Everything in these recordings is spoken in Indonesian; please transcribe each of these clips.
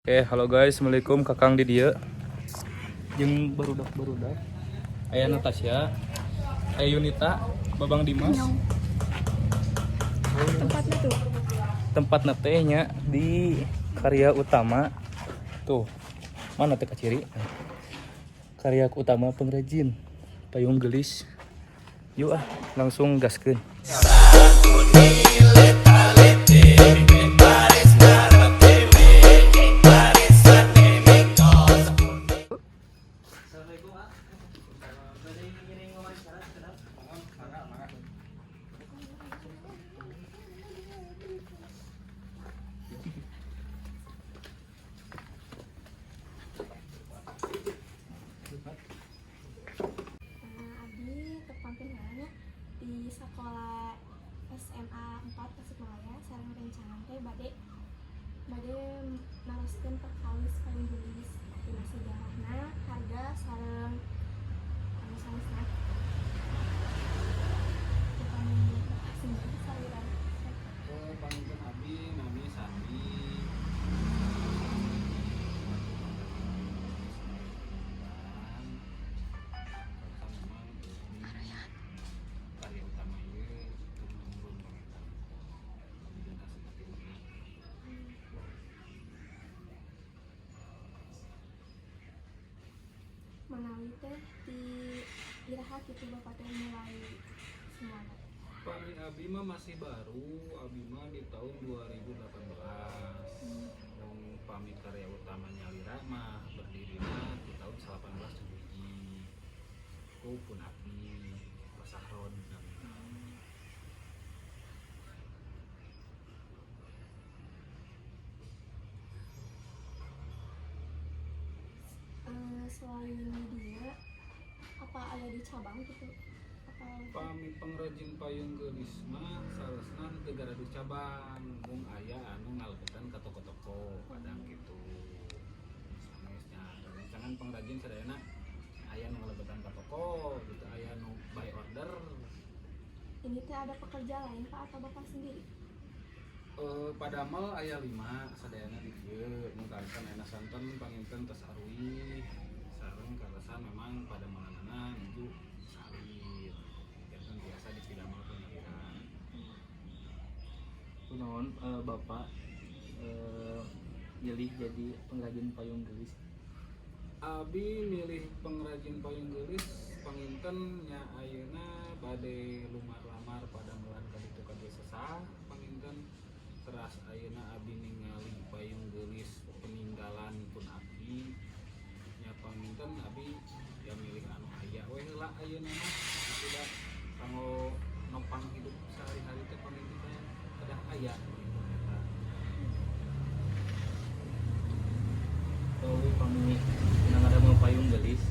Oke, halo guys, assalamualaikum kakang di dia. Jeung barudak aya Natasha, aya Yunita, Babang Dimas. Tempatnya tuh Tempatna teh nya di Karya Utama. Tuh, mana teh ciri? Karya Utama pengrajin payung gelis. Yuk langsung gaskeun. Abdi terpampingannya di sekolah SMA 4 Tasikmalaya sareng rencangan teh bade naroskeun perkawis payung gelis dina sejarahna harga sareng anu sanesna kami sendiri saliran Panggilkan Abi, Nami, Sandi. Karya utama ini turun menawi teh di iraha kitu Bapak teh mulai semuanya. Pari Abi mah masih baru, Abi mah di tahun 2018. Pami karya utamanya Lira mah berdiri di tahun 1871. Ku pun Abi Pasahron. Selain dia apa ada di cabang gitu atau Pami pengrajin payung gelis mah salesna teu garadu cabang, mung aya anu ngalebetan ka toko-toko kadang gitu. Sanesnya jangan pengrajin sadayana aya nu ngalebetan ka toko, gitu aya nu by order. ini teh ada pekerja lain Pak atau Bapak sendiri? Padahal aya 5 sadayana di dieu, mung kalisan aya santen panginten tos arui. Sareng kalesan memang pada malanana nuju salit. Yang biasa dipidamelkeun Lira. Kunaon Bapak milih jadi pengrajin payung gelis? Abi milih pengrajin payung gelis panginten nya ayeuna bade lumar-lamar pada melan ka ditu ka sesah panginten teras ayeuna Abi ningali payung gelis peninggalan pun Abi nya panginten Abi ya milih anu aya we heula ayeuna mah tidak kanggo nopang hidup sehari-hari teh panginten teh kedah aya gitu eta. Tahu kami ada mau payung gelis.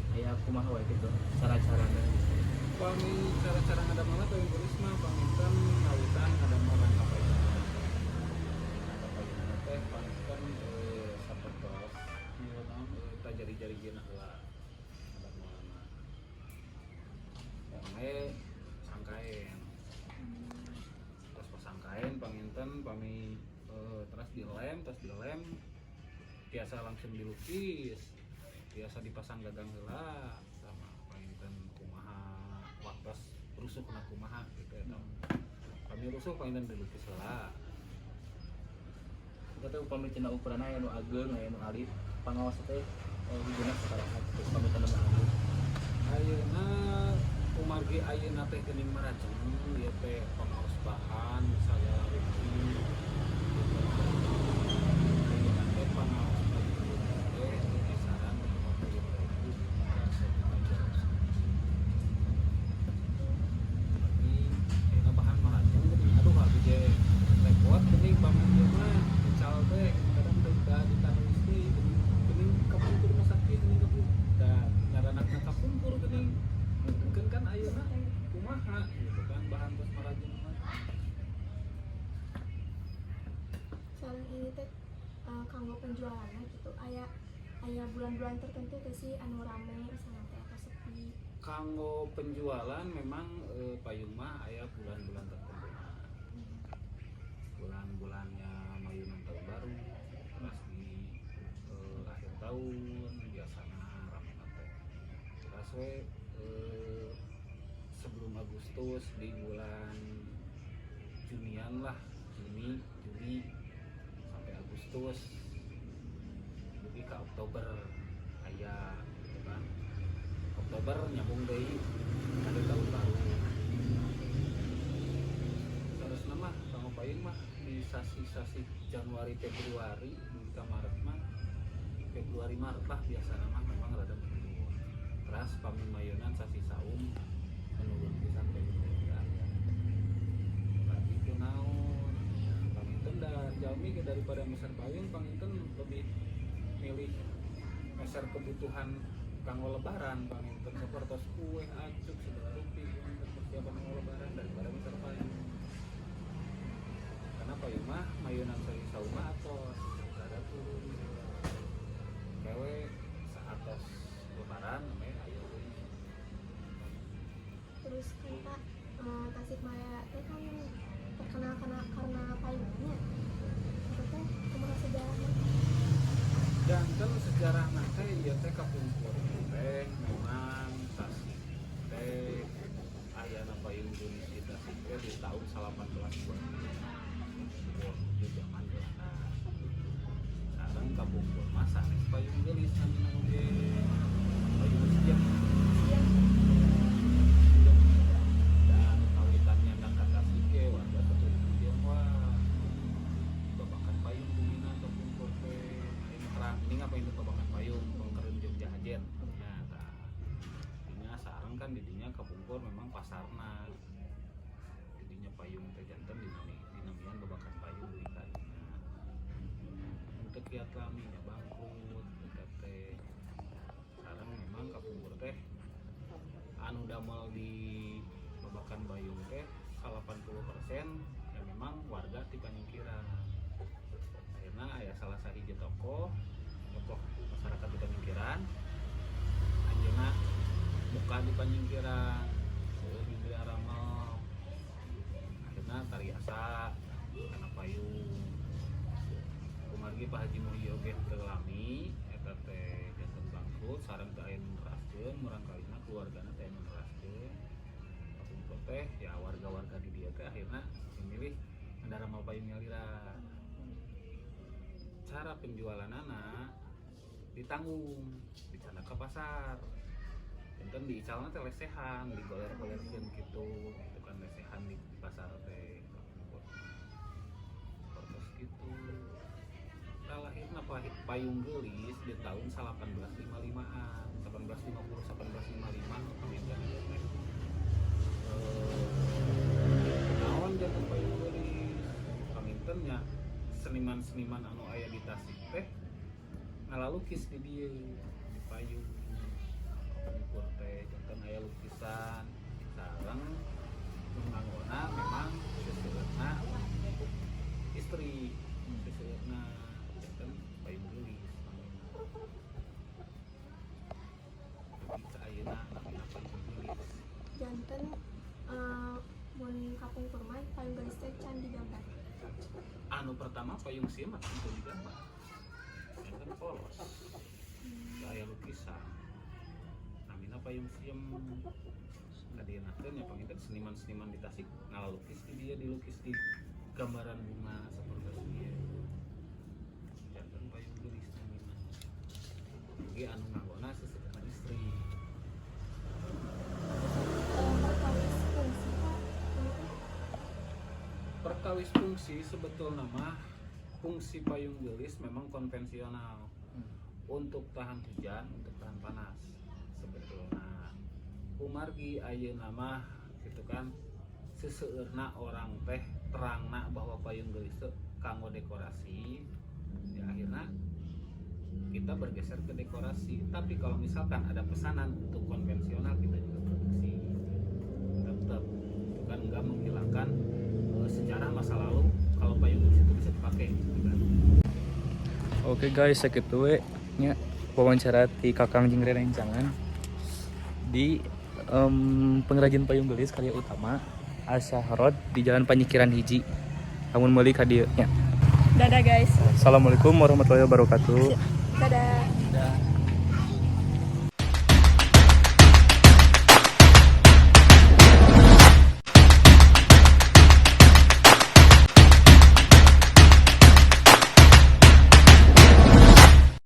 Aya kumaha wae gitu cara-carana. Pami cara-cara ngadamel payung gelis mah panginten ngawitan ngadamel rangka payung. Rangka payung teh panginten sapertos ta jari-jari jeuna heula ngadamelna. Yang sangkaen. Terus pasangkaen panginten pami terus dilem biasa langsung dilukis, biasa dipasang gagang heula sama panginten kumaha waktos rusuh kena kumaha gitu eta. Kami rusuh panginten dilukis heula. Kita teh upami cenah ukuran aya nu ageung aya nu alit. Pangaos teh hidupna sekarang terus kami tanam ageung. Ayeuna kumargi ayeuna teh geuning marajeng ieu teh pangaos bahan sagala rupi. Ayeuna teh pangaos Sareng ini teh kanggo penjualannya gitu aya bulan-bulan tertentu teh sih anu rame misalnya teh atau sepi. Kanggo penjualan memang payung mah aya bulan-bulan tertentu. Bulan-bulannya mayunan tahun baru, terus di tahun biasana rame teh. Terus we sebelum Agustus di bulan Junian lah, Juni, Juli sampai Agustus, jadi ke Oktober aya gitu kan. Oktober nyambung deui ada tahun baru. Terus nama kanggo payung mah di sasi-sasi Januari Februari hingga Maret mah, Februari Maret lah biasa mah memang rada menurun. Terus pamimayunan sasi saum menurun pisan Februari. Lagi ku naon? Panginten da jalmi ke daripada meser payung, panginten lebih milih meser kebutuhan kanggo lebaran. Panginten sapertos kue acuk segala rupi untuk persiapan kanggo lebaran daripada meser payung. Karena payung mah mayunan sari sauma atos rada turun. Kewe saatos lebaran me aya deui. Terus kan Pak, Tasikmalaya teh kan terkenal karena payungnya. Itu teh kumaha sejarahnya? Janten sejarah nanti ya teh kapungkur teh memang Tasik teh ayana payung Gelis di Tasik teh di tahun 1820 di zaman Belanda. Sekarang kapungkur mah sanes payung Gelis namina oge payung siap. Dan kawitannya ndak Tasik ge warga keturunan Tionghoa. Babakan payung dumina kapungkur teh ini ngapain itu babakan payung pengkerin Jogja Hajen ya nah, dinya sareng kan didinya kapungkur memang pasarna didinya payung teh janten dinamian babakan payung di kadinya untuk kiat lami nya bangkrut teh sareng memang kapungkur teh anu damel di babakan payung teh 80% ya memang warga di Panyingkiran. Akhirnya aya salah sahiji tokoh masyarakat di Panyingkiran anjeunna buka di Panyingkiran seueur mimpi ramal. Akhirnya tariasa kana payung kumargi Pak Haji Muhyi oge teu lami eta teh janten bangkrut sareng teu aya nu neraskeun murang kalina keluargana teh anu neraskeun kapungkur teh ya warga-warga di dieu teh akhirna memilih ngandaramal payung nyalira. Cara penjualanana ditanggung dicana ke pasar enten diicalna teh lesehan digoler-golerkeun kitu itu kan lesehan di pasar teh terus kitu lahirna payung Gelis di tahun 1855-an 1850 1855 teh naon janten payung Gelis paminten nya seniman-seniman anu aya di Tasik teh ngalalukis di dieu di payung kapungkur teh janten aya lukisan sareng nu nganggona memang seseueurna istri seseueurna janten payung Gelis bisa ayeuna namina payung Gelis Janten mun kapungkur mah payung Gelis teh can digambar. anu pertama payung sieun mah tentu digambar janten polos aya lukisan namina payung siem ngadienakeun ya panginten seniman-seniman di Tasik ngalalukis di dia dilukis di gambaran bunga seperti ieu janten payung Gelis namina ge anu nganggona seseueurna istri. Perkawis fungsi sebetulnya mah fungsi payung Gelis memang konvensional untuk tahan hujan, untuk tahan panas sebetulnya. Kumargi ayeuna mah gitu kan seseueurna orang teh terangna bahwa payung Gelis teh kanggo dekorasi. Ya akhirnya kita bergeser ke dekorasi. Tapi kalau misalkan ada pesanan untuk konvensional kita juga produksi. Tetap itu kan enggak menghilangkan sejarah masa lalu kalau payung Gelis itu bisa dipakai gitu kan. Oke guys, sakitu we nya wawancara ti Kakang jeung Rencangan di pengrajin payung Gelis karya utama Asyahrod di Jalan Panyingkiran hiji. Lamun meuli ka dieu nya. Dadah guys. Assalamualaikum warahmatullahi wabarakatuh. Dadah. Dadah.